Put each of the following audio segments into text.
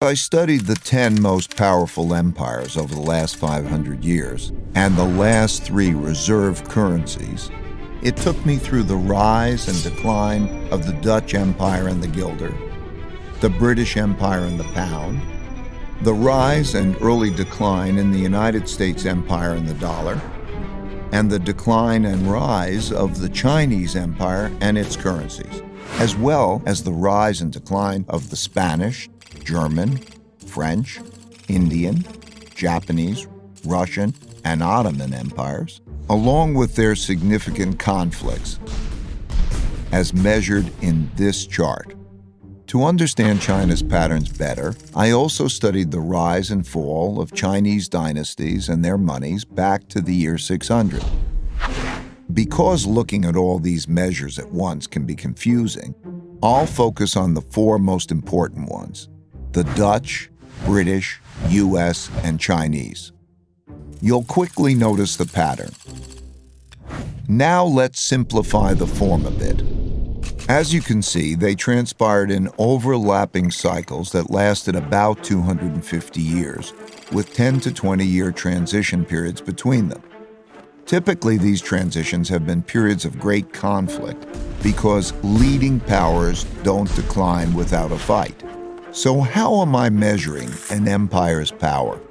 I studied the 10 most powerful empires over the last 500 years and the last 3 reserve currencies. It took me through the rise and decline of the Dutch Empire and the guilder, the British Empire and the pound, the rise and early decline in the United States Empire and the dollar, and the decline and rise of the Chinese Empire and its currencies, as well as the rise and decline of the Spanish, German, French, Indian, Japanese, Russian, and Ottoman empires, along with their significant conflicts, as measured in this chart. To understand China's patterns better, I also studied the rise and fall of Chinese dynasties and their monies back to the year 600. Because looking at all these measures at once can be confusing, I'll focus on the 4 most important ones: the Dutch, British, US, and Chinese. You'll quickly notice the pattern. Now let's simplify the form a bit. As you can see, they transpired in overlapping cycles that lasted about 250 years, with 10 to 20-year transition periods between them. Typically, these transitions have been periods of great conflict because leading powers don't decline without a fight. So how am I measuring an empire's power?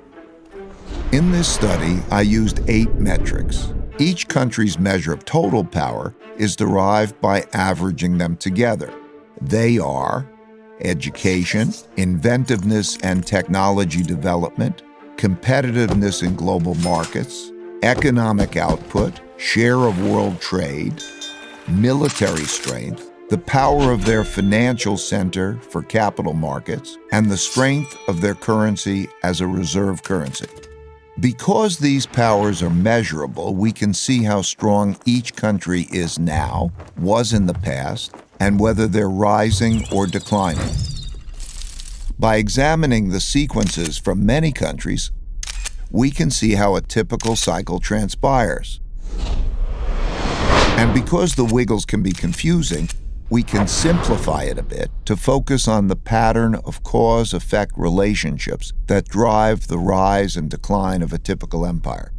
In this study, I used 8 metrics. Each country's measure of total power is derived by averaging them together. They are education, inventiveness and technology development, competitiveness in global markets, economic output, share of world trade, military strength, the power of their financial center for capital markets, and the strength of their currency as a reserve currency. Because these powers are measurable, we can see how strong each country is now, was in the past, and whether they're rising or declining. By examining the sequences from many countries, we can see how a typical cycle transpires. And because the wiggles can be confusing, we can simplify it a bit to focus on the pattern of cause-effect relationships that drive the rise and decline of a typical empire.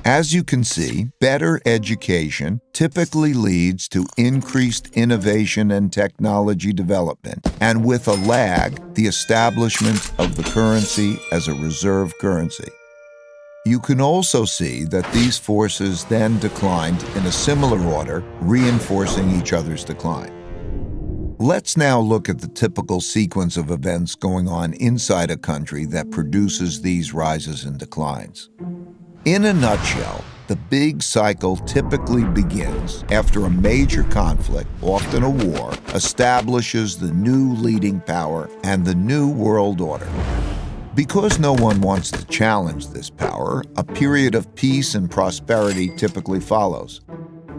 As you can see, better education typically leads to increased innovation and technology development, and with a lag, the establishment of the currency as a reserve currency. You can also see that these forces then declined in a similar order, reinforcing each other's decline. Let's now look at the typical sequence of events going on inside a country that produces these rises and declines. In a nutshell, the big cycle typically begins after a major conflict, often a war, establishes the new leading power and the new world order. Because no one wants to challenge this power, a period of peace and prosperity typically follows.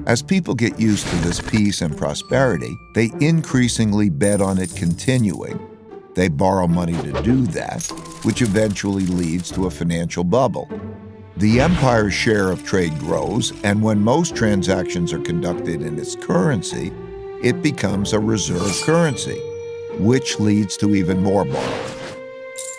As people get used to this peace and prosperity, they increasingly bet on it continuing. They borrow money to do that, which eventually leads to a financial bubble. The empire's share of trade grows, and when most transactions are conducted in its currency, it becomes a reserve currency, which leads to even more borrowing.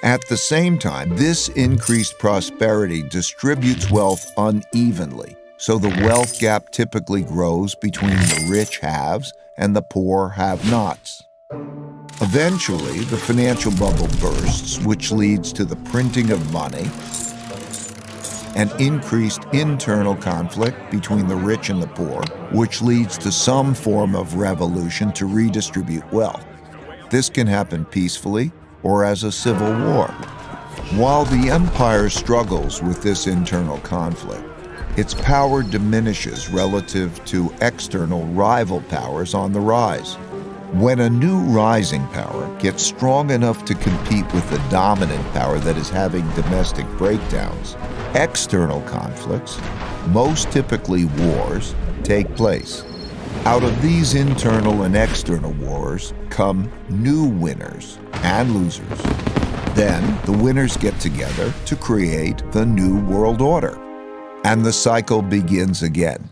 At the same time, this increased prosperity distributes wealth unevenly, so the wealth gap typically grows between the rich haves and the poor have-nots. Eventually, the financial bubble bursts, which leads to the printing of money and increased internal conflict between the rich and the poor, which leads to some form of revolution to redistribute wealth. This can happen peacefully or as a civil war. While the empire struggles with this internal conflict, its power diminishes relative to external rival powers on the rise. When a new rising power gets strong enough to compete with the dominant power that is having domestic breakdowns, external conflicts, most typically wars, take place. Out of these internal and external wars come new winners and losers. Then the winners get together to create the new world order, and the cycle begins again.